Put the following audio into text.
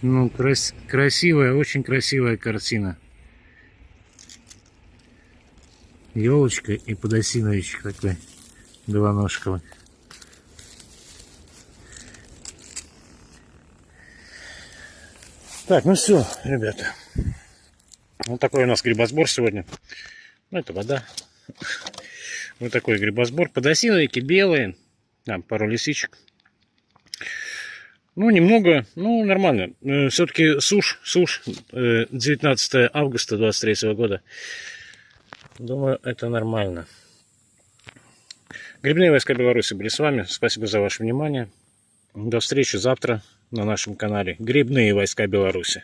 Ну, красивая, очень красивая картина. Елочка и подосиновичек такой двуножковый. Так, ну все, ребята. Вот такой у нас грибосбор сегодня. Ну, это вода. Вот такой грибосбор. Подосиновики белые. Там пару лисичек. Ну, немного, ну, нормально. Все-таки сушь, 19 августа 23 года. Думаю, это нормально. Грибные войска Беларуси были с вами. Спасибо за ваше внимание. До встречи завтра на нашем канале. Грибные войска Беларуси.